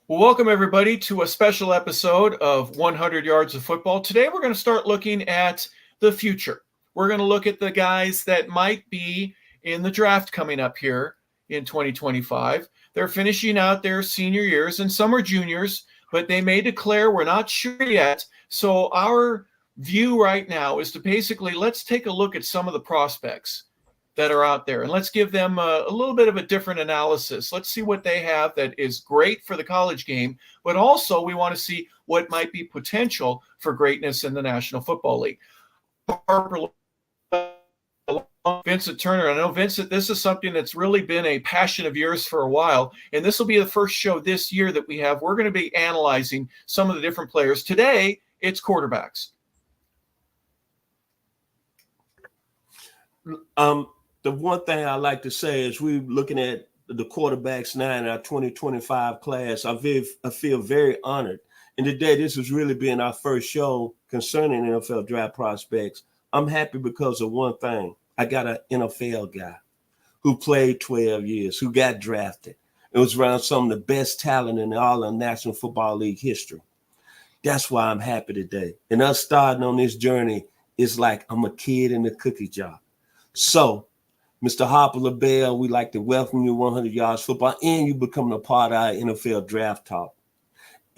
Well, welcome everybody to a special episode of 100 Yards of Football. Today we're going to start looking at the future. We're going to look at the guys that might be in the draft coming up here in 2025. They're finishing out their senior years and some are juniors, but they may declare, we're not sure yet. So our view right now is to basically let's take a look at some of the prospects that are out there. And let's give them a little bit of a different analysis. Let's see what they have that is great for the college game, but also we want to see what might be potential for greatness in the National Football League. Harper LeBel, Vincent Turner. I know, Vincent, this is something that's really been a passion of yours for a while, and this will be the first show this year that we have. We're going to be analyzing some of the different players. Today, it's quarterbacks. The one thing I like to say is we're looking at the quarterbacks now in our 2025 class. I feel very honored. And today, this has really been our first show concerning NFL draft prospects. I'm happy because of one thing. I got an NFL guy who played 12 years, who got drafted. It was around some of the best talent in all of National Football League history. That's why I'm happy today. And us starting on this journey is like I'm a kid in the cookie jar. So, Mr. Harper LeBel, we'd like to welcome you to 100 Yards Football, and you becoming a part of our NFL draft talk.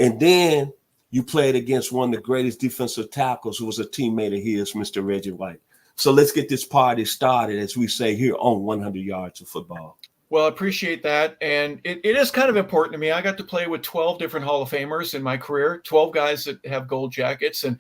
And then you played against one of the greatest defensive tackles who was a teammate of his, Mr. Reggie White. So let's get this party started, as we say here on 100 Yards of Football. Well, I appreciate that. And it is kind of important to me. I got to play with 12 different Hall of Famers in my career, 12 guys that have gold jackets. And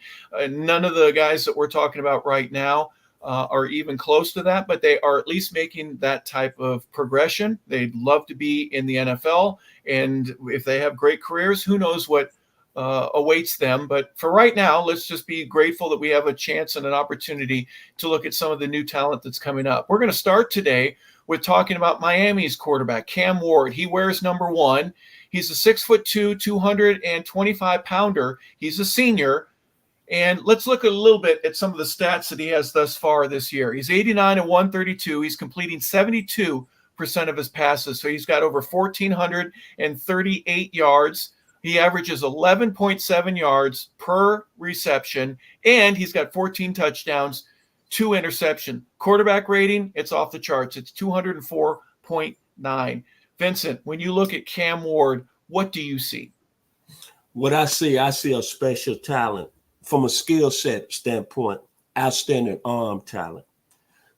none of the guys that we're talking about right now are even close to that, but they are at least making that type of progression. They'd love to be in the NFL, and if they have great careers, who knows what awaits them. But for right now, let's just be grateful that we have a chance and an opportunity to look at some of the new talent that's coming up. We're going to start today with talking about Miami's quarterback, Cam Ward. He wears number 1. He's a 6'2", 225-pounder. He's a senior. And let's look a little bit at some of the stats that he has thus far this year. He's 89 and 132. He's completing 72% of his passes. So he's got over 1,438 yards. He averages 11.7 yards per reception. And he's got 14 touchdowns, 2 interceptions. Quarterback rating, it's off the charts. It's 204.9. Vincent, when you look at Cam Ward, what do you see? What I see a special talent. From a skill set standpoint, outstanding arm talent,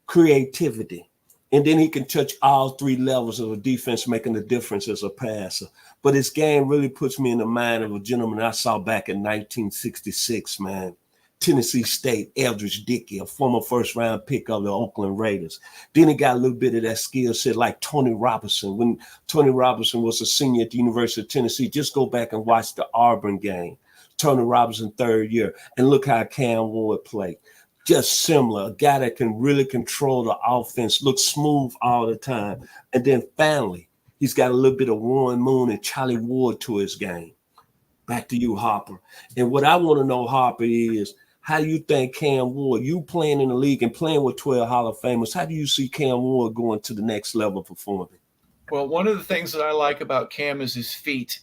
creativity, and then he can touch all 3 levels of a defense, making a difference as a passer. But his game really puts me in the mind of a gentleman I saw back in 1966, man. Tennessee State, Eldridge Dickey, a former first-round pick of the Oakland Raiders. Then he got a little bit of that skill set like Tony Robinson. When Tony Robinson was a senior at the University of Tennessee, just go back and watch the Auburn game. Tony Robinson, 3rd year, and look how Cam Ward played. Just similar, a guy that can really control the offense, look smooth all the time. And then finally, he's got a little bit of Warren Moon and Charlie Ward to his game. Back to you, Harper. And what I want to know, Harper, is how you think Cam Ward, you playing in the league and playing with 12 Hall of Famers, how do you see Cam Ward going to the next level of performing? Well, one of the things that I like about Cam is his feet.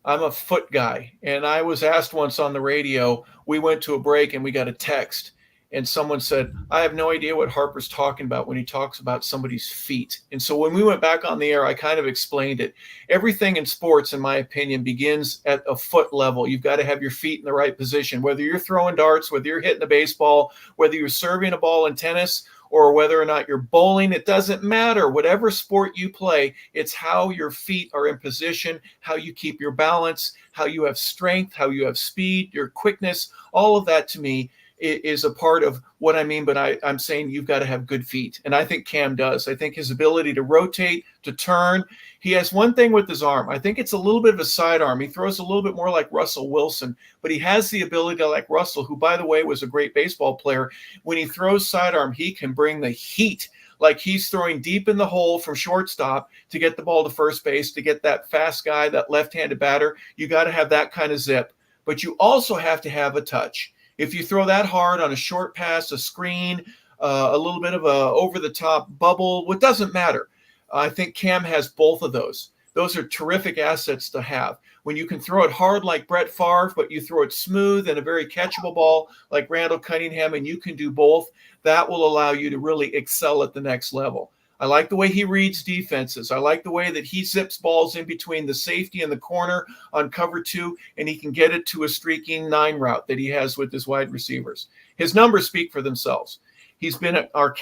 I'm a foot guy, and I was asked once on the radio, we went to a break and we got a text, and someone said, I have no idea what Harper's talking about when he talks about somebody's feet. And so when we went back on the air, I kind of explained it. Everything in sports, in my opinion, begins at a foot level. You've got to have your feet in the right position, whether you're throwing darts, whether you're hitting a baseball, whether you're serving a ball in tennis, or whether or not you're bowling, it doesn't matter. Whatever sport you play, it's how your feet are in position, how you keep your balance, how you have strength, how you have speed, your quickness. All of that to me is a part of what I mean, but I'm saying you've got to have good feet. And I think Cam does. I think his ability to rotate, to turn. He has one thing with his arm. I think it's a little bit of a sidearm. He throws a little bit more like Russell Wilson, but he has the ability to, like Russell, who, by the way, was a great baseball player. When he throws sidearm, he can bring the heat, like he's throwing deep in the hole from shortstop to get the ball to first base, to get that fast guy, that left-handed batter. You got to have that kind of zip, but you also have to have a touch. If you throw that hard on a short pass, a screen, a little bit of a over-the-top bubble, what doesn't matter. I think Cam has both of those. those are terrific assets to have. When you can throw it hard like Brett Favre, but you throw it smooth and a very catchable ball like Randall Cunningham, and you can do both, that will allow you to really excel at the next level. I like the way he reads defenses. I like the way that he zips balls in between the safety and the corner on cover 2, and he can get it to a streaking 9 route that he has with his wide receivers. His numbers speak for themselves. He's been our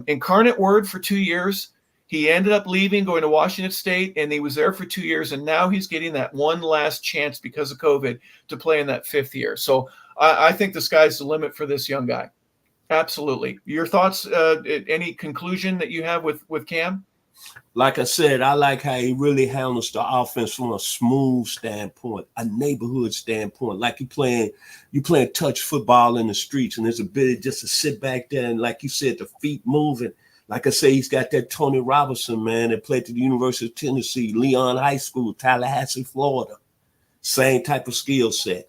incarnate word for 2 years. He ended up leaving, going to Washington State, and he was there for 2 years, and now he's getting that one last chance because of COVID to play in that 5th year. So I think the sky's the limit for this young guy. Absolutely. Your thoughts, any conclusion that you have with Cam? Like I said, I like how he really handles the offense from a smooth standpoint, a neighborhood standpoint. Like you playing touch football in the streets, and there's a bit just to sit back there and, like you said, the feet moving. Like I say, he's got that Tony Robinson, man, that played at the University of Tennessee, Leon High School, Tallahassee, Florida. Same type of skill set.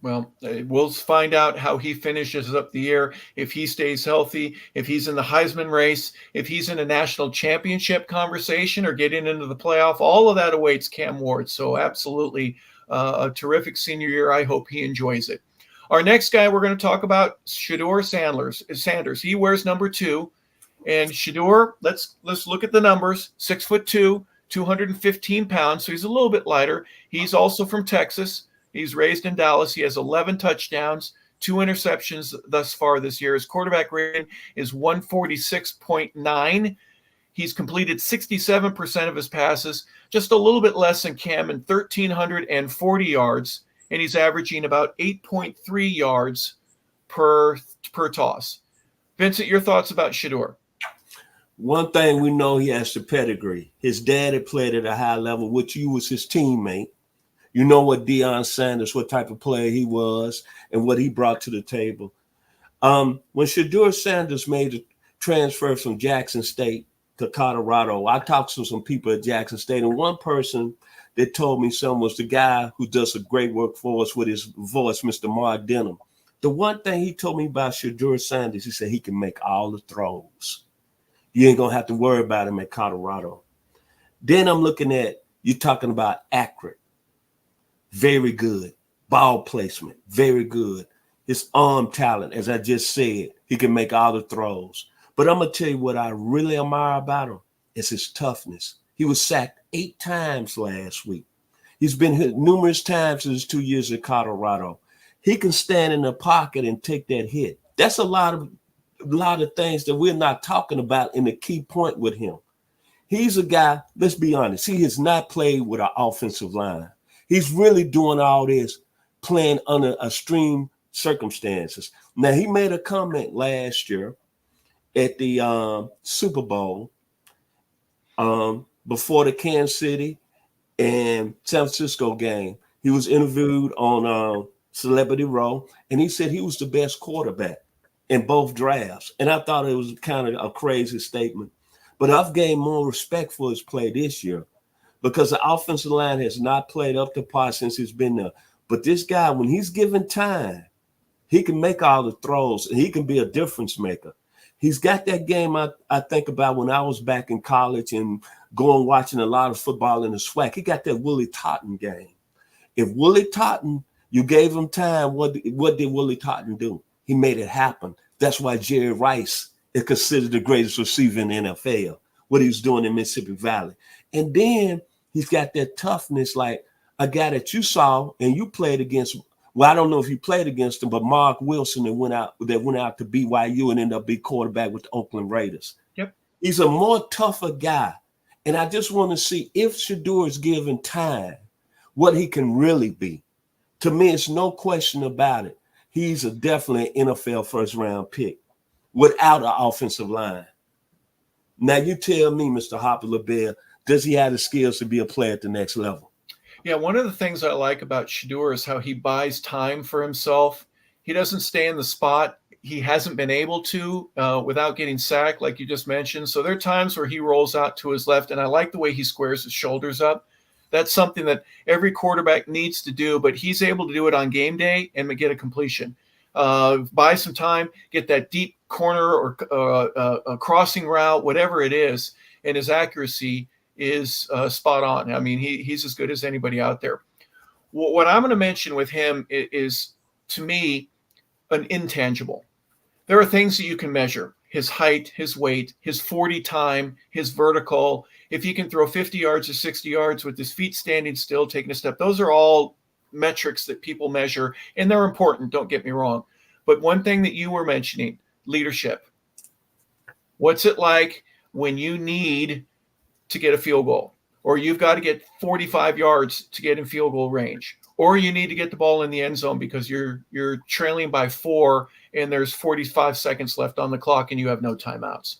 Well, we'll find out how he finishes up the year, if he stays healthy, if he's in the Heisman race, if he's in a national championship conversation or getting into the playoff. All of that awaits Cam Ward. So absolutely a terrific senior year. I hope he enjoys it. Our next guy we're going to talk about, Shedeur Sanders. He wears number 2. And Shedeur, let's look at the numbers. 6'2", 215 pounds. So he's a little bit lighter. He's also from Texas. He's raised in Dallas. He has 11 touchdowns, 2 interceptions thus far this year. His quarterback rating is 146.9. He's completed 67% of his passes, just a little bit less than Cam, and 1,340 yards. And he's averaging about 8.3 yards per toss. Vincent, your thoughts about Shedeur? One thing we know, he has the pedigree. His dad had played at a high level, which you was his teammate. You know what Deion Sanders, what type of player he was and what he brought to the table. When Shedeur Sanders made the transfer from Jackson State to Colorado, I talked to some people at Jackson State, and one person that told me something was the guy who does a great work for us with his voice, Mr. Mark Denham. The one thing he told me about Shedeur Sanders, he said he can make all the throws. You ain't going to have to worry about him at Colorado. Then I'm looking at, you're talking about accurate. Very good. Ball placement, very good. His arm talent, as I just said, he can make all the throws. But I'm going to tell you what I really admire about him is his toughness. He was sacked 8 times last week. He's been hit numerous times in his 2 years at Colorado. He can stand in the pocket and take that hit. That's a lot of things that we're not talking about in the key point with him. He's a guy, let's be honest, he has not played with an offensive line. He's really doing all this playing under extreme circumstances. Now, he made a comment last year at the Super Bowl before the Kansas City and San Francisco game. He was interviewed on Celebrity Row, and he said he was the best quarterback in both drafts. And I thought it was kind of a crazy statement. But I've gained more respect for his play this year, because the offensive line has not played up to par since he's been there. But this guy, when he's given time, he can make all the throws, and he can be a difference maker. He's got that game I think about when I was back in college and going watching a lot of football in the SWAC. He got that Willie Totten game. If Willie Totten, you gave him time, what did Willie Totten do? He made it happen. That's why Jerry Rice is considered the greatest receiver in the NFL, what he was doing in Mississippi Valley. And then he's got that toughness, like a guy that you saw and you played against. Well, I don't know if you played against him, but Mark Wilson that went out to BYU and ended up being quarterback with the Oakland Raiders. Yep. He's a more tougher guy. And I just want to see if Shedeur is given time, what he can really be. To me, it's no question about it. He's definitely an NFL first-round pick without an offensive line. Now, you tell me, Mr. Harper LeBel, does he have the skills to be a player at the next level? Yeah, one of the things I like about Shedeur is how he buys time for himself. He doesn't stay in the spot. He hasn't been able to without getting sacked, like you just mentioned. So there are times where he rolls out to his left, and I like the way he squares his shoulders up. That's something that every quarterback needs to do, but he's able to do it on game day and get a completion. Buy some time, get that deep corner or a crossing route, whatever it is, and his accuracy is spot on. I mean, he's as good as anybody out there. What I'm going to mention with him is, to me, an intangible. There are things that you can measure: his height, his weight, his 40 time, his vertical. If he can throw 50 yards or 60 yards with his feet standing still, taking a step, those are all metrics that people measure, and they're important, don't get me wrong. But one thing that you were mentioning, leadership. What's it like when you need to get a field goal, or you've got to get 45 yards to get in field goal range, or you need to get the ball in the end zone because you're trailing by 4 and there's 45 seconds left on the clock and you have no timeouts?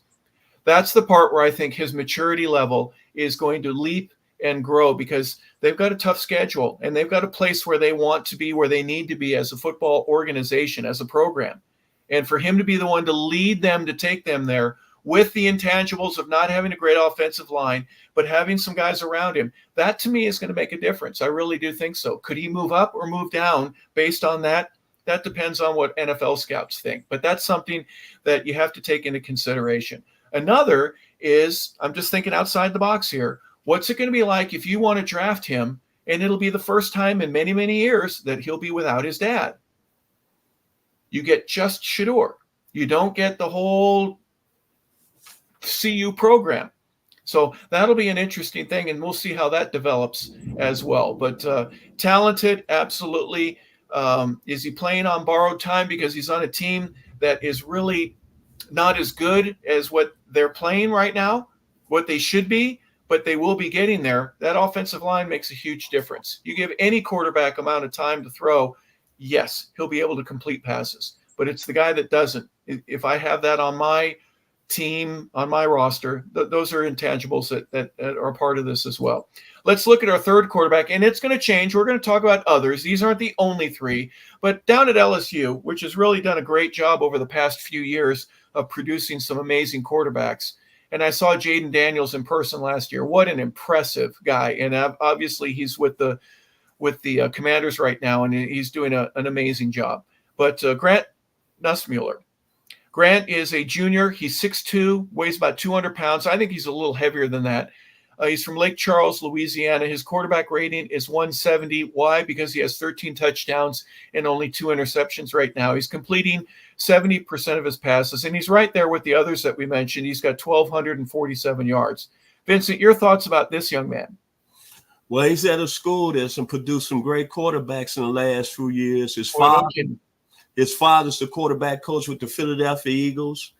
That's the part where I think his maturity level is going to leap and grow, because they've got a tough schedule and they've got a place where they want to be, where they need to be as a football organization, as a program. And for him to be the one to lead them, to take them there, with the intangibles of not having a great offensive line, but having some guys around him, that to me is going to make a difference. I really do think so. Could he move up or move down based on that? That depends on what NFL scouts think, but that's something that you have to take into consideration. Another is, I'm just thinking outside the box here. What's it going to be like if you want to draft him, and it'll be the first time in many, many years that he'll be without his dad? You get just Shedeur. You don't get the whole CU program. So that'll be an interesting thing, and we'll see how that develops as well. But talented, absolutely. Is he playing on borrowed time because he's on a team that is really not as good as what they're playing right now, what they should be, but they will be getting there? That offensive line makes a huge difference. You give any quarterback amount of time to throw, yes, he'll be able to complete passes. But it's the guy that doesn't. If I have that on my team, on my roster, those are intangibles that are part of this as well. Let's look at our third quarterback, and it's going to change. We're going to talk about others. These aren't the only three, but down at LSU, which has really done a great job over the past few years of producing some amazing quarterbacks. And I saw Jaden Daniels in person last year. What an impressive guy. And obviously he's with the Commanders right now, and he's doing an amazing job. But Grant Nussmuller. Grant is a junior. He's 6'2", weighs about 200 pounds. I think he's a little heavier than that. He's from Lake Charles, Louisiana. His quarterback rating is 170. Why? Because he has 13 touchdowns and only 2 interceptions right now. He's completing 70% of his passes, and he's right there with the others that we mentioned. He's got 1,247 yards. Vincent, your thoughts about this young man? Well, he's at a school that's produced some great quarterbacks in the last few years. His father's the quarterback coach with the Philadelphia Eagles.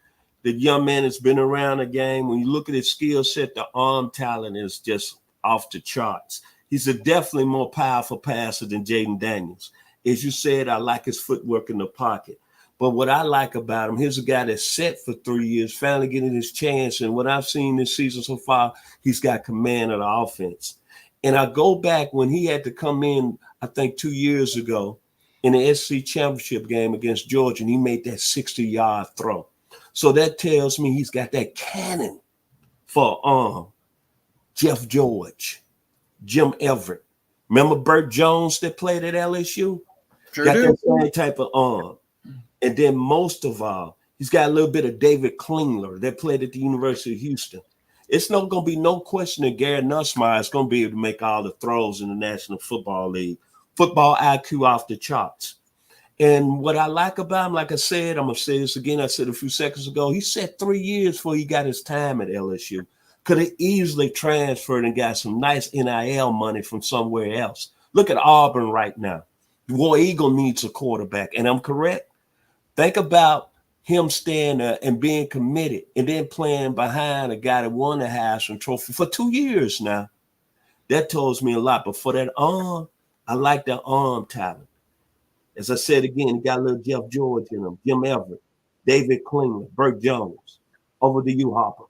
The young man has been around the game. When you look at his skill set, the arm talent is just off the charts. He's a definitely more powerful passer than Jaden Daniels. As you said, I like his footwork in the pocket. But what I like about him, here's a guy that's set for 3 years, finally getting his chance. And what I've seen this season so far, he's got command of the offense. And I go back when he had to come in, I think 2 years ago, in the SEC championship game against Georgia, and he made that 60-yard throw. So that tells me he's got that cannon for Jeff George, Jim Everett. Remember Burt Jones that played at LSU? Sure got do. that same type of arm. And then most of all, he's got a little bit of David Klingler that played at the University of Houston. It's not going to be no question that Gary Nussmeier is going to be able to make all the throws in the National Football League. Football IQ off the charts. And what I like about him, like I said, I'm going to say this again, I said a few seconds ago, he said 3 years before he got his time at LSU. Could have easily transferred and got some nice NIL money from somewhere else. Look at Auburn right now. War Eagle needs a quarterback, and I'm correct. Think about him staying there and being committed and then playing behind a guy that won the Heisman Trophy for 2 years now. That tells me a lot. But for that arm, I like that arm talent. As I said again, he got a little Jeff George in him, Jim Everett, David Klingler, Burt Jones. Over to you, Harper.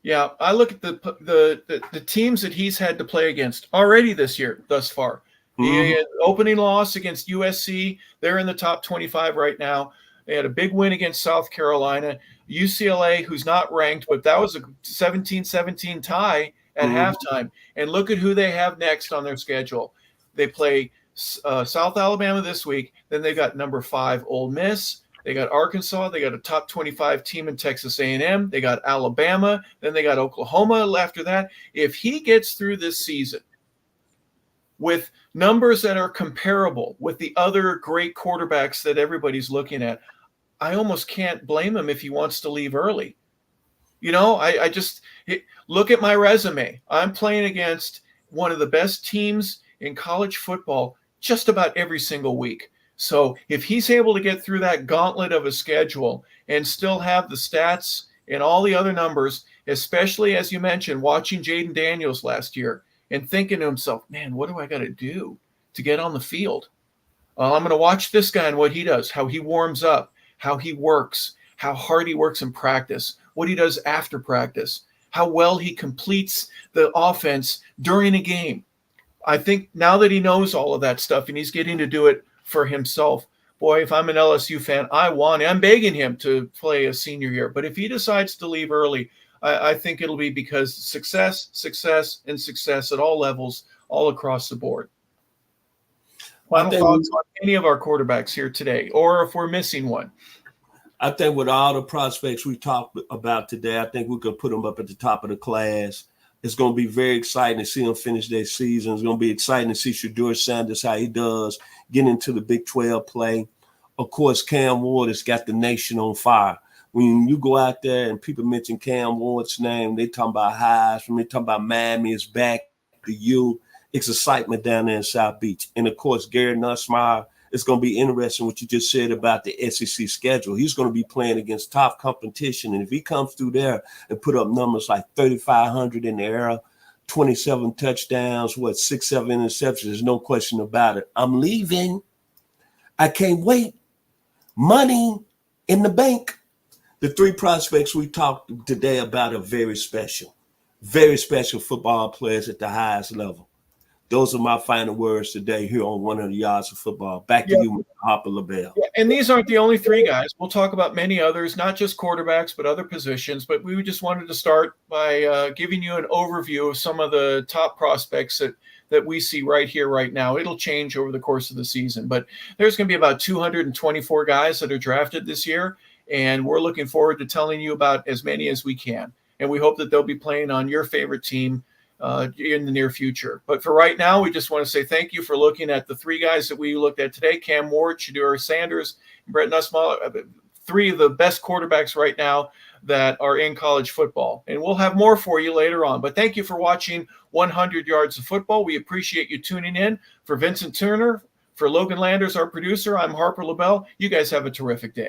Yeah, I look at the teams that he's had to play against already this year thus far. The opening loss against USC, they're in the top 25 right now. They had a big win against South Carolina. UCLA, who's not ranked, but that was a 17-17 tie at halftime. And look at who they have next on their schedule. They play South Alabama this week. Then they've got number 5 Ole Miss, They got Arkansas. They got a top 25 team in Texas A&M. They got Alabama. Then they got Oklahoma after that. If he gets through this season with numbers that are comparable with the other great quarterbacks that everybody's looking at, I almost can't blame him if he wants to leave early. I just look at my resume. I'm playing against one of the best teams in college football just about every single week. So if he's able to get through that gauntlet of a schedule and still have the stats and all the other numbers, especially as you mentioned, watching Jaden Daniels last year and thinking to himself, man, what do I got to do to get on the field? I'm going to watch this guy and what he does, how he warms up, how he works, how hard he works in practice, what he does after practice, how well he completes the offense during a game. I think now that he knows all of that stuff and he's getting to do it for himself, boy, if I'm an LSU fan, I'm begging him to play a senior year. But if he decides to leave early, I think it'll be because success, and success at all levels, all across the board. Final thoughts on any of our quarterbacks here today, or if we're missing one? I think with all the prospects we talked about today, I think we could put them up at the top of the class. It's going to be very exciting to see them finish their season. It's going to be exciting to see Shedeur Sanders, how he does, get into the Big 12 play. Of course, Cam Ward has got the nation on fire. When you go out there and people mention Cam Ward's name, they talking about Heisman, they talking about Miami is back to you. It's excitement down there in South Beach. And, of course, Gary Nussmeier, it's going to be interesting what you just said about the SEC schedule. He's going to be playing against top competition. And if he comes through there and put up numbers like 3,500 in the air, 27 touchdowns, 6, 7 interceptions, there's no question about it. I'm leaving. I can't wait. Money in the bank. The three prospects we talked today about are very special football players at the highest level. Those are my final words today here on 100 Yards of Football. Back to you, Harper LeBel. Yeah, and these aren't the only three guys. We'll talk about many others, not just quarterbacks, but other positions. But we just wanted to start by giving you an overview of some of the top prospects that we see right here, right now. It'll change over the course of the season. But there's going to be about 224 guys that are drafted this year. And we're looking forward to telling you about as many as we can. And we hope that they'll be playing on your favorite team in the near future. But for right now, we just want to say thank you for looking at the three guys that we looked at today: Cam Ward, Shedeur Sanders, and Brett Nussmeier, three of the best quarterbacks right now that are in college football. And we'll have more for you later on. But thank you for watching 100 Yards of Football. We appreciate you tuning in. For Vincent Turner, for Logan Landers, our producer, I'm Harper LeBel. You guys have a terrific day.